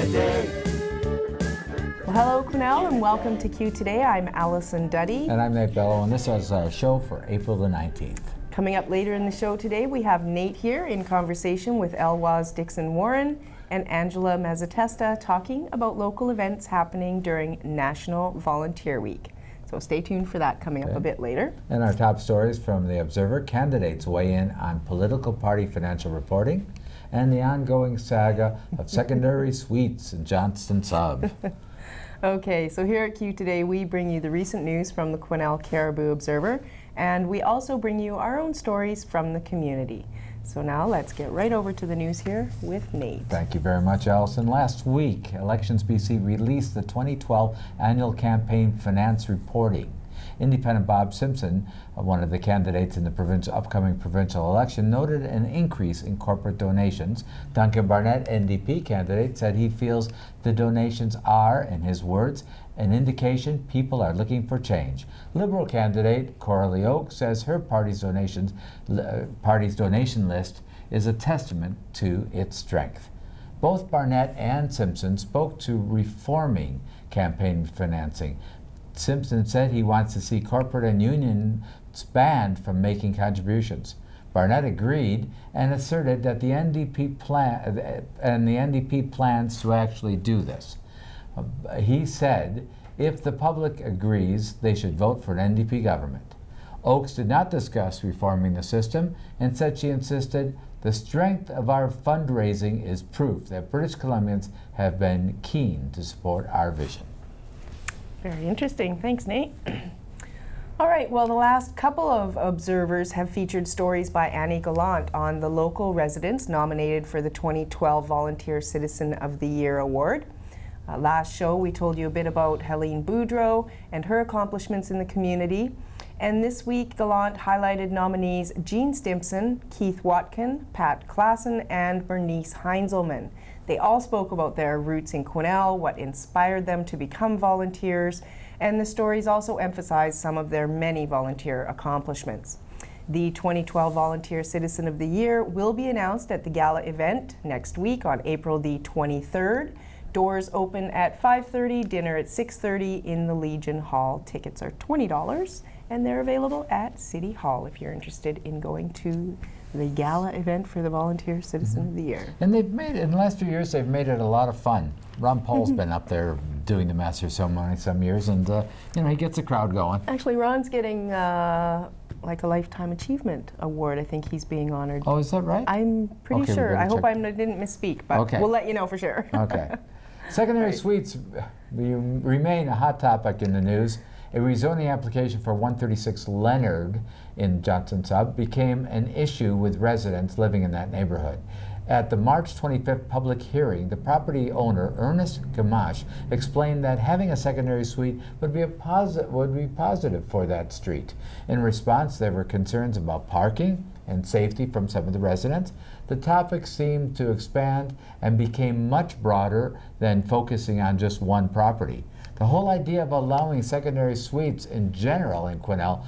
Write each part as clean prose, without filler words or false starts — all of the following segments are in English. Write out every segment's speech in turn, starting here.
Today. Well, hello, Quesnel, and welcome to Q Today. I'm Allison Duddy. And I'm Nate Bello, and this is our show for April the 19th. Coming up later in the show today, we have Nate here in conversation with Heloise Dixon-Warren and Angela Mezzatesta talking about local events happening during National Volunteer Week. So stay tuned for that coming up a bit later. And our top stories from The Observer: candidates weigh in on political party financial reporting, and the ongoing saga of secondary suites in Johnston Sub. Okay, so here at Q Today, we bring you the recent news from the Quesnel Caribou Observer, and we also bring you our own stories from the community. So now let's get right over to the news here with Nate. Thank you very much, Allison. Last week, Elections BC released the 2012 annual campaign finance reporting. Independent Bob Simpson, one of the candidates in the upcoming provincial election, noted an increase in corporate donations. Duncan Barnett, NDP candidate, said he feels the donations are, in his words, an indication people are looking for change. Liberal candidate Coralie Oak says her party's donation list is a testament to its strength. Both Barnett and Simpson spoke to reforming campaign financing. Simpson said he wants to see corporate and unions banned from making contributions. Barnett agreed and asserted that the NDP plans to actually do this. He said if the public agrees, they should vote for an NDP government. Oakes did not discuss reforming the system and said she insisted the strength of our fundraising is proof that British Columbians have been keen to support our vision. Very interesting. Thanks, Nate. All right, well, the last couple of observers have featured stories by Annie Gallant on the local residents nominated for the 2012 Volunteer Citizen of the Year Award. Last show, we told you a bit about Helene Boudreau and her accomplishments in the community. And this week, Gallant highlighted nominees Jean Stimpson, Keith Watkin, Pat Klassen, and Bernice Heinzelman. They all spoke about their roots in Quesnel, what inspired them to become volunteers, and the stories also emphasized some of their many volunteer accomplishments. The 2012 Volunteer Citizen of the Year will be announced at the gala event next week on April the 23rd. Doors open at 5:30, dinner at 6:30 in the Legion Hall. Tickets are $20, and they're available at City Hall if you're interested in going to the gala event for the Volunteer Citizen of the Year. And they've made it, in the last few years, they've made it a lot of fun. Ron Paul's been up there doing the master ceremony some years, and you know, he gets the crowd going. Actually, Ron's getting like a Lifetime Achievement Award. I think he's being honored. Oh, is that right? I'm pretty sure. I hope I didn't misspeak, but we'll let you know for sure. Okay. Secondary suites remain a hot topic in the news. A rezoning application for 136 Leonard in Johnston Sub became an issue with residents living in that neighborhood. At the March 25th public hearing, the property owner, Ernest Gamache, explained that having a secondary suite would be positive for that street. In response, there were concerns about parking and safety from some of the residents. The topic seemed to expand and became much broader than focusing on just one property. The whole idea of allowing secondary suites in general in Quesnel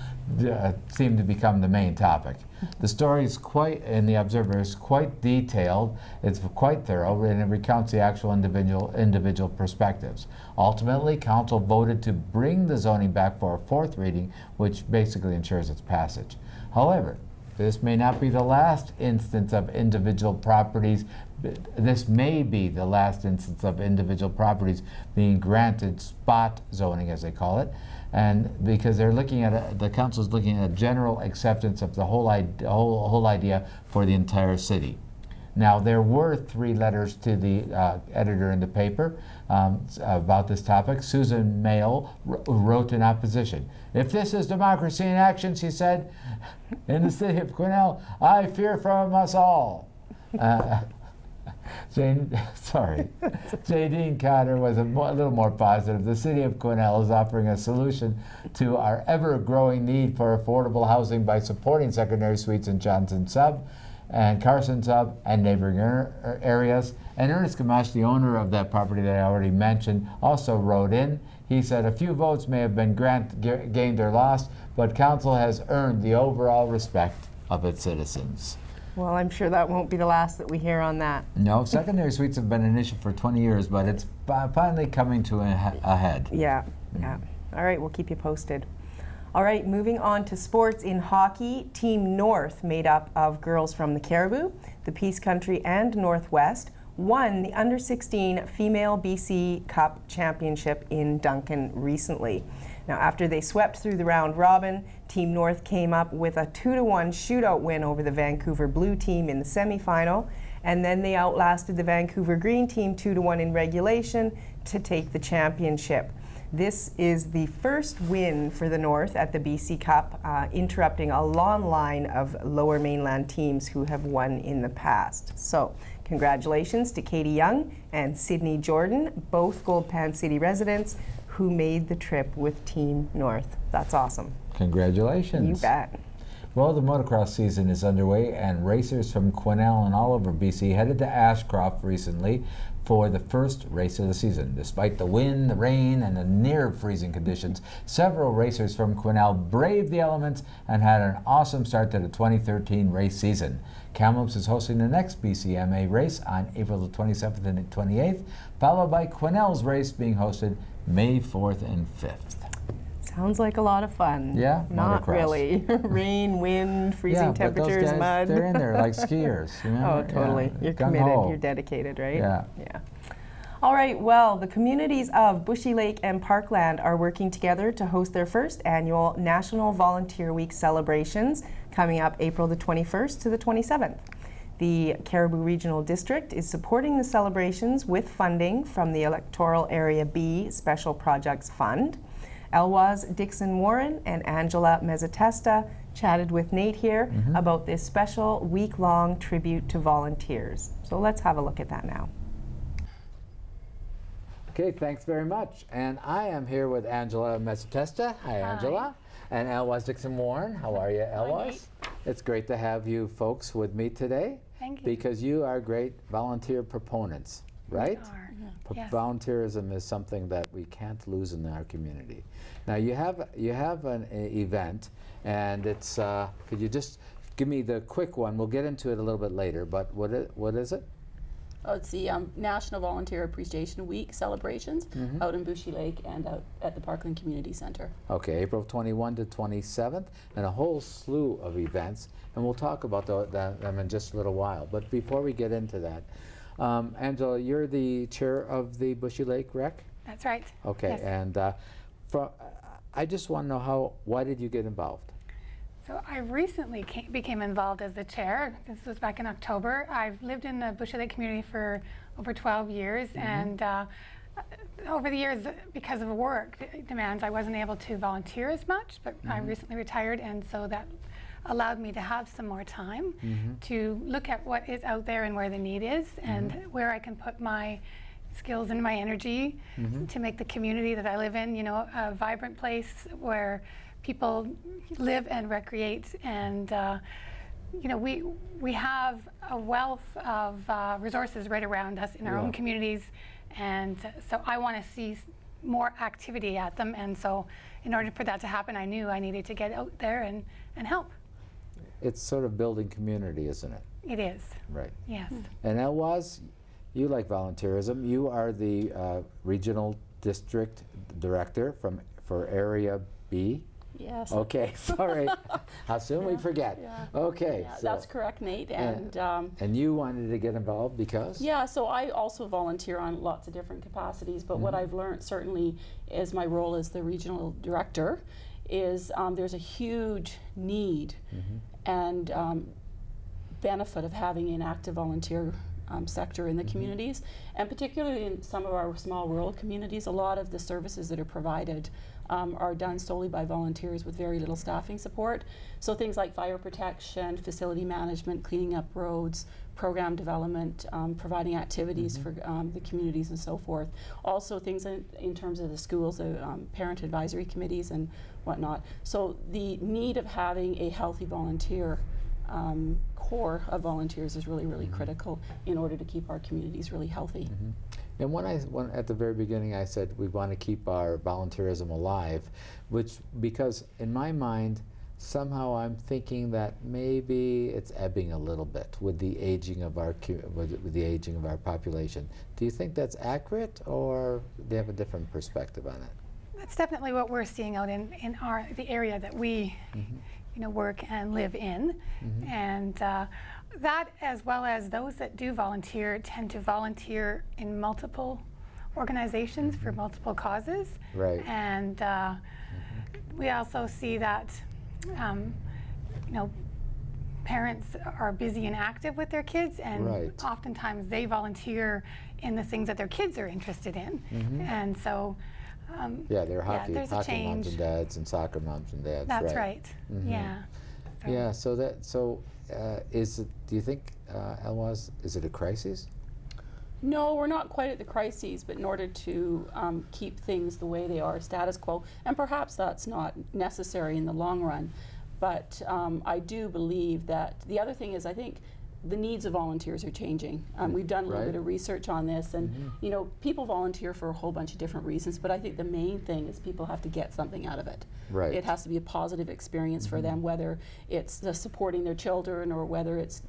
seemed to become the main topic. The story is in the Observer is quite detailed, it's quite thorough, and it recounts the actual individual perspectives. Ultimately, Council voted to bring the zoning back for a fourth reading, which basically ensures its passage. However, this may not be the last instance of individual properties. This may be the last instance of individual properties being granted spot zoning, as they call it, and because they're looking at the council is looking at a general acceptance of the whole idea for the entire city. Now, there were 3 letters to the editor in the paper about this topic. Susan Mayo wrote in opposition. "If this is democracy in action," she said, "in the city of Quesnel, I fear from us all." Jadine Cotter was a little more positive. "The city of Quesnel is offering a solution to our ever-growing need for affordable housing by supporting secondary suites in Johnston Sub and Carson Sub and neighboring areas." And Ernest Gamache, the owner of that property that I already mentioned, also wrote in. He said, "A few votes may have been gained or lost, but council has earned the overall respect of its citizens." Well, I'm sure that won't be the last that we hear on that. No, secondary suites have been an issue for 20 years, but it's finally coming to a head. Yeah, yeah. All right, we'll keep you posted. All right, moving on to sports. In hockey, Team North, made up of girls from the Cariboo, the Peace Country, and Northwest, won the Under-16 Female BC Cup Championship in Duncan recently. Now, after they swept through the round robin, Team North came up with a 2-1 shootout win over the Vancouver Blue team in the semifinal, and then they outlasted the Vancouver Green team 2-1 in regulation to take the championship. This is the first win for the North at the BC Cup, interrupting a long line of Lower Mainland teams who have won in the past. So, congratulations to Katie Young and Sydney Jordan, both Gold Pan City residents, who made the trip with Team North. That's awesome. Congratulations. You bet. Well, the motocross season is underway, and racers from Quesnel and all over BC headed to Ashcroft recently for the first race of the season. Despite the wind, the rain, and the near-freezing conditions, several racers from Quesnel braved the elements and had an awesome start to the 2013 race season. Kamloops is hosting the next BCMA race on April the 27th and 28th, followed by Quesnel's race being hosted May 4th and 5th. Sounds like a lot of fun. Yeah, Not motocross. Really. Rain, wind, freezing temperatures, but those guys, mud. they're in there like skiers. Oh, totally. Yeah. You're Gung-ho. committed. You're dedicated, right? Yeah. Yeah. All right. Well, the communities of Bouchie Lake and Parkland are working together to host their first annual National Volunteer Week celebrations coming up April the 21st to the 27th. The Cariboo Regional District is supporting the celebrations with funding from the Electoral Area B Special Projects Fund. Heloise, Dixon-Warren, and Angela Mezzatesta chatted with Nate here about this special week-long tribute to volunteers. So let's have a look at that now. Okay, thanks very much. And I am here with Angela Mezzatesta. Hi, Angela. And Heloise Dixon-Warren. How are you, Heloise? It's great to have you folks with me today. Thank you. Because you are great volunteer proponents, right? We are. Yes. Volunteerism is something that we can't lose in our community. Now you have an event, and it's could you just give me the quick one? We'll get into it a little bit later, but what is it? Oh, it's the National Volunteer Appreciation Week celebrations out in Bouchie Lake and out at the Parkland Community Center. Okay, April 21 to 27th, and a whole slew of events, and we'll talk about them in just a little while. But before we get into that, Angela, you're the chair of the Bouchie Lake Rec? That's right. Okay, Yes. and I just want to know why did you get involved? So I recently became involved as the chair. This was back in October. I've lived in the Bouchie Lake community for over 12 years, and over the years, because of work demands, I wasn't able to volunteer as much, but I recently retired, and so that allowed me to have some more time to look at what is out there and where the need is, and where I can put my skills and my energy to make the community that I live in, you know, a vibrant place where people live and recreate. And you know, we have a wealth of resources right around us in our own communities, and so I want to see more activity at them. And so in order for that to happen, I knew I needed to get out there and help. It's sort of building community, isn't it? It is. Right. Yes. And Heloise, you like volunteerism. You are the regional district director for Area B. Yes. Okay, sorry. How soon we forget. Yeah. Okay. Yeah, so that's correct, Nate. And you wanted to get involved because? yeah, so I also volunteer on lots of different capacities, but what I've learned certainly is my role as the regional director is there's a huge need and benefit of having an active volunteer sector in the communities, and particularly in some of our small rural communities, a lot of the services that are provided are done solely by volunteers with very little staffing support. So things like fire protection, facility management, cleaning up roads, program development, providing activities for the communities and so forth. Also things in terms of the schools, parent advisory committees and whatnot. So the need of having a healthy volunteer core of volunteers is really, really critical in order to keep our communities really healthy. And when at the very beginning I said we want to keep our volunteerism alive, because in my mind somehow I'm thinking that maybe it's ebbing a little bit with the aging of our with the aging of our population. Do you think that's accurate, or do you have a different perspective on it? That's definitely what we're seeing out in the area that we work and live in. And that, as well as those that do volunteer, tend to volunteer in multiple organizations for multiple causes. Right. And we also see that parents are busy and active with their kids, and oftentimes they volunteer in the things that their kids are interested in. And so they're hockey moms and dads and soccer moms and dads. That's right. Yeah. So. Yeah. So is it? Do you think, Heloise, is it a crisis? No, we're not quite at the crises, but in order to keep things the way they are, status quo, and perhaps that's not necessary in the long run, but I do believe that the other thing is, I think the needs of volunteers are changing. We've done a little bit of research on this, and people volunteer for a whole bunch of different reasons, but I think the main thing is people have to get something out of it. Right. It has to be a positive experience for them, whether it's supporting their children or whether it's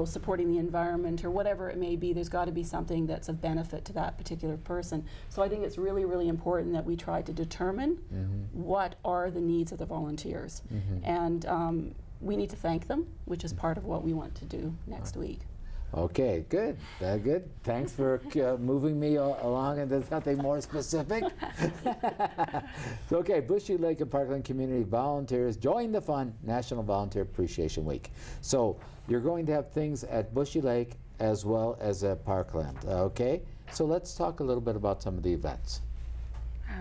supporting the environment or whatever it may be. There's got to be something that's of benefit to that particular person. So I think it's really, really important that we try to determine what are the needs of the volunteers. And we need to thank them, which is part of what we want to do next week. Okay, good. Good. Thanks for moving me along into something more specific. Okay, Bouchie Lake and Parkland Community Volunteers join the fun National Volunteer Appreciation Week. So you're going to have things at Bouchie Lake as well as at Parkland. Okay, so let's talk a little bit about some of the events.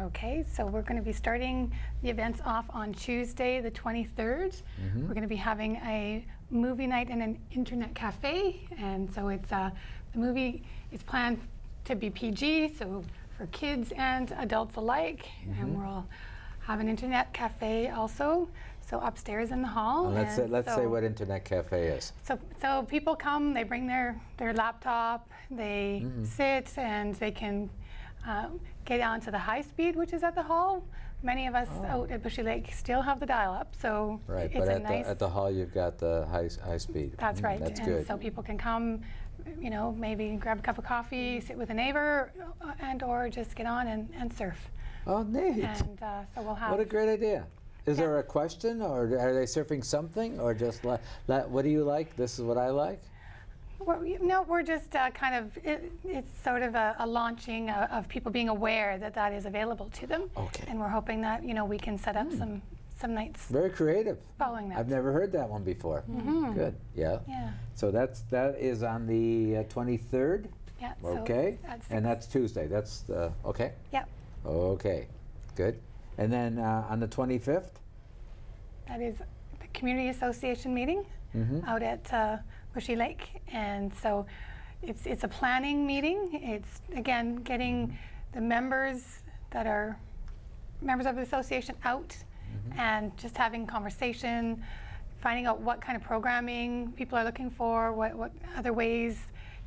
Okay, so we're going to be starting the events off on Tuesday, the 23rd. We're going to be having a movie night and an internet cafe, and so it's the movie is planned to be PG, so for kids and adults alike, and we'll have an internet cafe also, so upstairs in the hall. And let's say what internet cafe is. So people come, they bring their laptop, they sit, and they can get onto the high speed, which is at the hall. Many of us out at Bouchie Lake still have the dial-up, so right. It's But at the hall, you've got the high speed. That's right. That's and good. So people can come, maybe grab a cup of coffee, sit with a neighbor, or just get on and surf. Oh, neat. And so we'll have. What a great idea. Is there a question, or are they surfing something, or just what do you like? This is what I like. No, we're just it's sort of a launching of people being aware that that is available to them. Okay. And we're hoping that, we can set up some nights. Very creative. Following that. I've never heard that one before. Good. Yeah. Yeah. So that is on the 23rd. Yeah. Okay. So that's and that's Tuesday. That's okay. Yep. Okay. Good. And then on the 25th. That is the Community Association meeting out at Bouchie Lake, and so it's a planning meeting. It's again getting the members that are members of the association out and just having conversation, finding out what kind of programming people are looking for, what other ways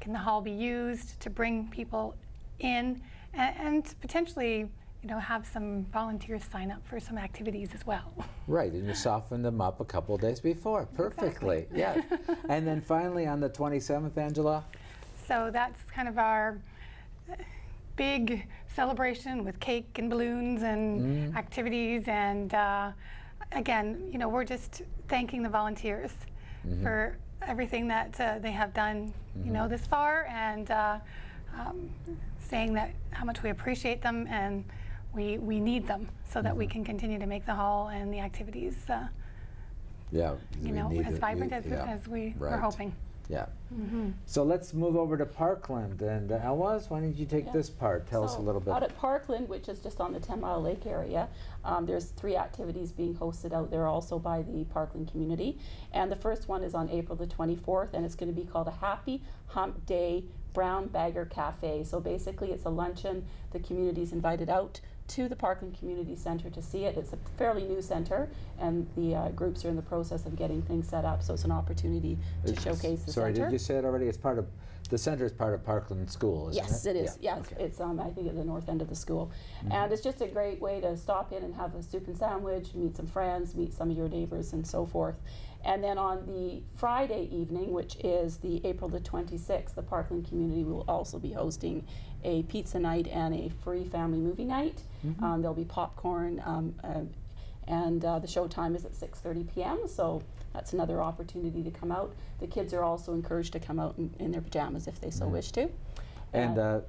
can the hall be used to bring people in, and potentially have some volunteers sign up for some activities as well. Right, and you soften them up a couple of days before. Perfectly, Exactly. yeah. And then finally on the 27th, Angela? So that's kind of our big celebration with cake and balloons and activities. And again, we're just thanking the volunteers for everything that they have done, this far, and saying that how much we appreciate them and we need them so that we can continue to make the hall and the activities, as vibrant as we were hoping. Yeah. So let's move over to Parkland. And Heloise, why don't you take this part? Tell us a little bit. Out at Parkland, which is just on the 10 Mile Lake area, there's 3 activities being hosted out there also by the Parkland community. And the first one is on April the 24th, and it's going to be called a Happy Hump Day Brown Bagger Cafe. So basically it's a luncheon. The community's invited out to the Parkland Community Centre to see it. It's a fairly new centre, and the groups are in the process of getting things set up, so it's an opportunity to showcase the Sorry, centre. did you say it already? It's part of, the centre is part of Parkland School, isn't it? Yes, it is. Yeah, Yeah, okay. it's I think at the north end of the school, and it's just a great way to stop in and have a soup and sandwich, meet some friends, meet some of your neighbours, and so forth. And then on the Friday evening, which is the April the 26th, the Parkland community will also be hosting a pizza night and a free family movie night. There'll be popcorn, and the show time is at 6:30 p.m. So that's another opportunity to come out. The kids are also encouraged to come out in their pajamas if they so wish to. And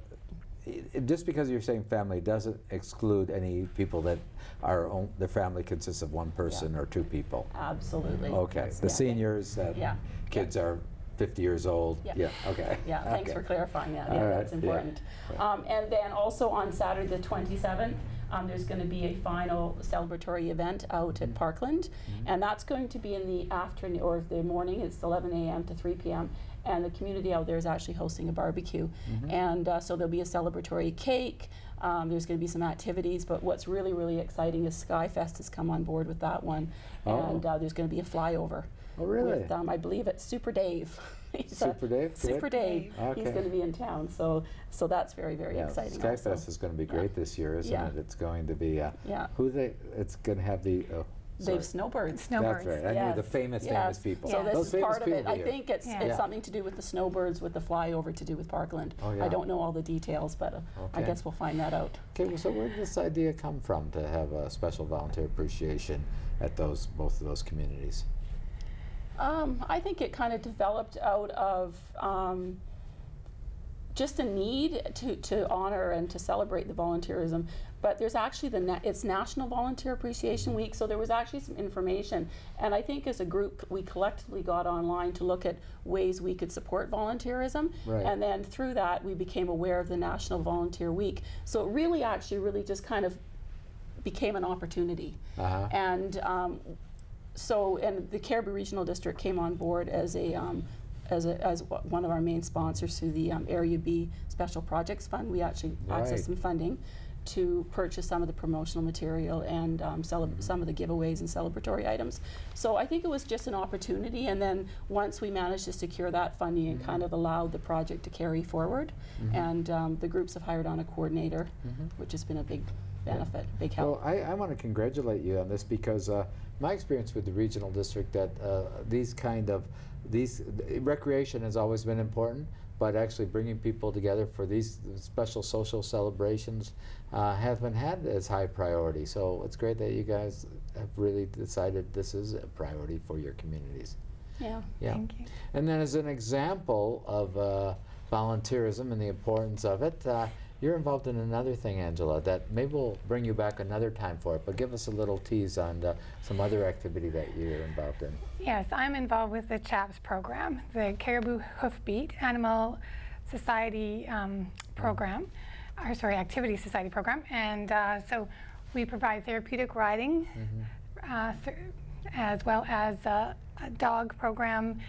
just because you're saying family doesn't exclude any people that are their family consists of one person or two people. Absolutely. Okay. The seniors, kids are 50 years old. Yeah. Okay. Yeah. Thanks for clarifying that. All Yeah, right, that's important. And then also on Saturday the 27th, there's going to be a final celebratory event out at Parkland, and that's going to be in the afternoon or the morning. It's 11 a.m. to 3 p.m. And the community out there is actually hosting a barbecue, and so there'll be a celebratory cake. There's going to be some activities, but what's really, really exciting is Skyfest has come on board with that one, and there's going to be a flyover. Oh, really? With, I believe it's Super Dave. Super Dave? Super Dave. Okay. He's going to be in town, so that's very, very exciting. Skyfest is going to be great this year, isn't it? It's going to be, it's going to have the, they have snowbirds. That's right. I knew the famous people. So this Those is part of it. I here. think it's something to do with the snowbirds, with the flyover to do with Parkland. I don't know all the details, but I guess we'll find that out. Okay, well, so where did this idea come from to have a special volunteer appreciation at both of those communities? I think it kind of developed out of just a need to honor and to celebrate the volunteerism. But there's actually it's National Volunteer Appreciation Week, so there was actually some information. And I think as a group, we collectively got online to look at ways we could support volunteerism. Right. And then through that, we became aware of the National Volunteer Week. So it really just kind of became an opportunity. And and the Cariboo Regional District came on board as as one of our main sponsors through the Area B Special Projects Fund. We actually accessed some funding to purchase some of the promotional material and some of the giveaways and celebratory items. So I think it was just an opportunity, and then once we managed to secure that funding, it kind of allowed the project to carry forward, and the groups have hired on a coordinator, which has been a big benefit, big help. Well, I want to congratulate you on this because my experience with the regional district that recreation has always been important, but actually bringing people together for these special social celebrations haven't had as high priority. So it's great that you guys have really decided this is a priority for your communities. Yeah. Thank you. And then as an example of volunteerism and the importance of it, you're involved in another thing, Angela, that maybe we'll bring you back another time for it, but give us a little tease on some other activity that you're involved in. Yes, I'm involved with the CHAPS program, the Cariboo Hoofbeat Animal Society program, or sorry, Activity Society program. And so we provide therapeutic riding as well as a dog program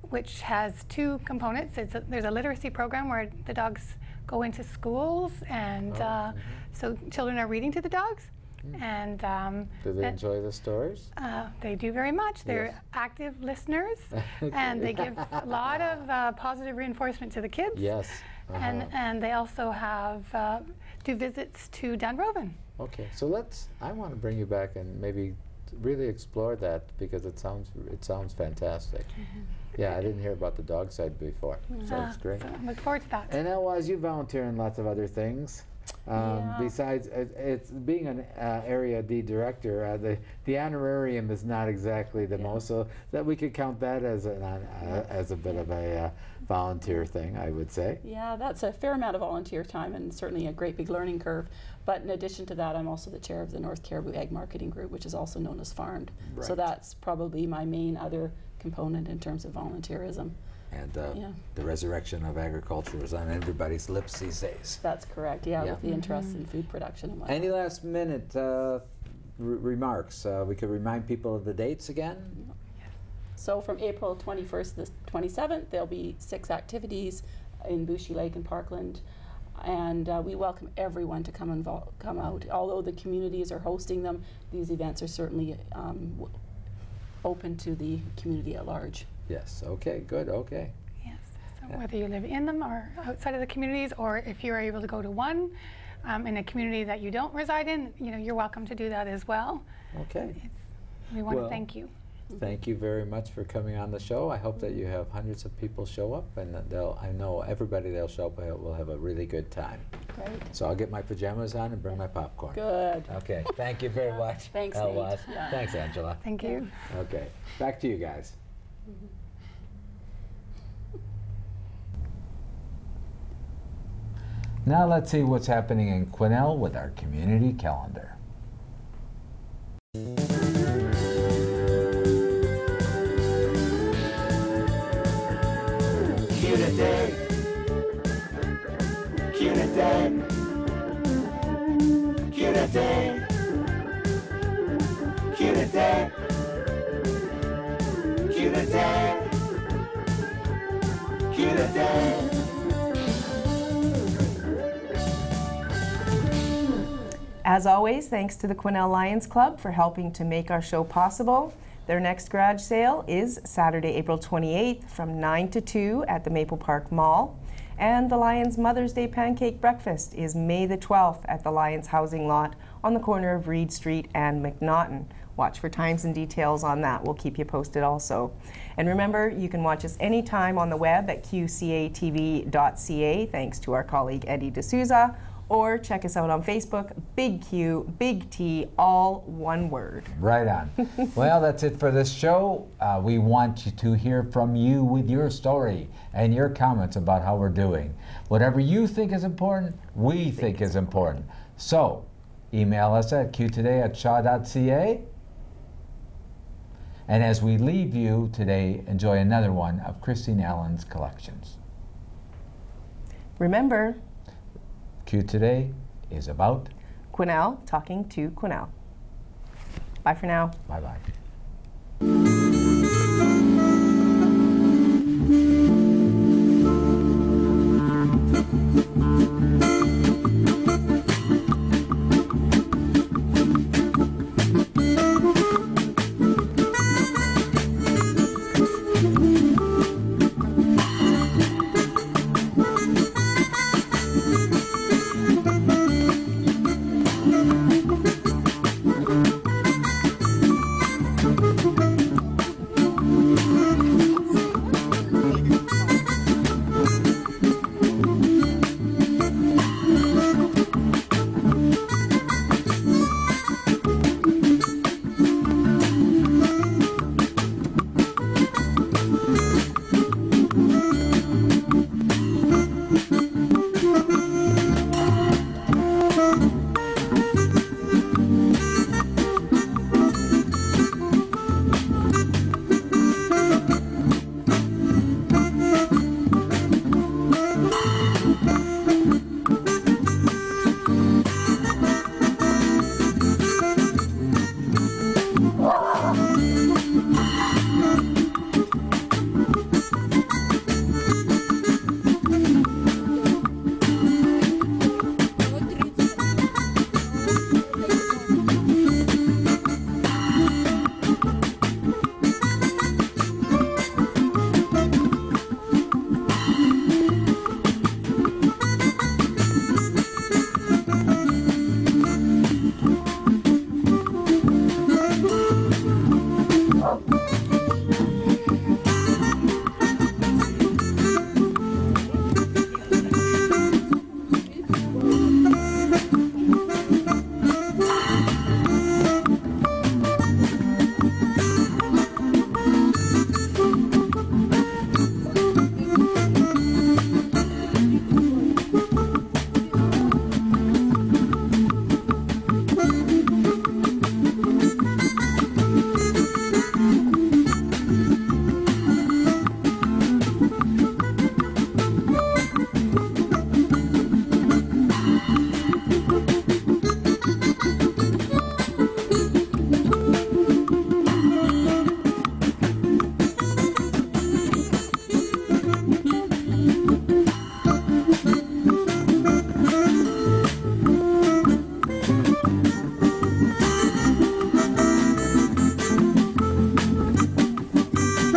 which has two components. There's a literacy program where the dogs go into schools, and so children are reading to the dogs. And do they enjoy the stories? They do very much. They're active listeners, and they give a lot of positive reinforcement to the kids. Yes. And they also have do visits to Dunroven. Okay, so I want to bring you back and maybe really explore that because it sounds fantastic. Yeah, I didn't hear about the dog side before, so it's great. So I look forward to that. And Heloise, you volunteer in lots of other things. Besides, it's being an Area D director, the honorarium is not exactly the most, so that we could count that as a bit of a volunteer thing, I would say. Yeah, that's a fair amount of volunteer time and certainly a great big learning curve. But in addition to that, I'm also the chair of the North Cariboo Ag Marketing Group, which is also known as Farmed. Right. So that's probably my main other component in terms of volunteerism. And the resurrection of agriculture is on everybody's lips these days. That's correct, with the interest in food production and whatnot. Any last minute remarks? We could remind people of the dates again? So from April 21st to the 27th, there'll be 6 activities in Bouchie Lake and Parkland. And we welcome everyone to come out. Although the communities are hosting them, these events are certainly open to the community at large. Yes, okay, good, okay. Yes, so whether you live in them or outside of the communities, or if you are able to go to one in a community that you don't reside in, you know, you're welcome to do that as well. Okay. We want to thank you. Thank you very much for coming on the show. I hope that you have hundreds of people show up, and that I know everybody that'll show up will have a really good time. Great. So I'll get my pajamas on and bring my popcorn. Good. Okay, thank you very much. Thanks, Heloise. Nate. Yeah. Thanks, Angela. Thank you. Okay, back to you guys. Now let's see what's happening in Quesnel with our community calendar. QToday, QToday, QToday, QToday, QToday, QToday. As always, thanks to the Quesnel Lions Club for helping to make our show possible. Their next garage sale is Saturday, April 28th from 9 to 2 at the Maple Park Mall. And the Lions Mother's Day Pancake Breakfast is May the 12th at the Lions housing lot on the corner of Reed Street and McNaughton. Watch for times and details on that. We'll keep you posted also. And remember, you can watch us anytime on the web at qcatv.ca, thanks to our colleague Eddie D'Souza, or check us out on Facebook, Big Q, Big T, all one word. Right on. Well, that's it for this show. We want you to hear from you with your story and your comments about how we're doing. Whatever you think is important, we think is important. So, email us at qtoday@shaw.ca. And as we leave you today, enjoy another one of Christine Allen's collections. Remember, Q Today is about Quesnel talking to Quesnel. Bye for now. bye-bye.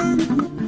QToday.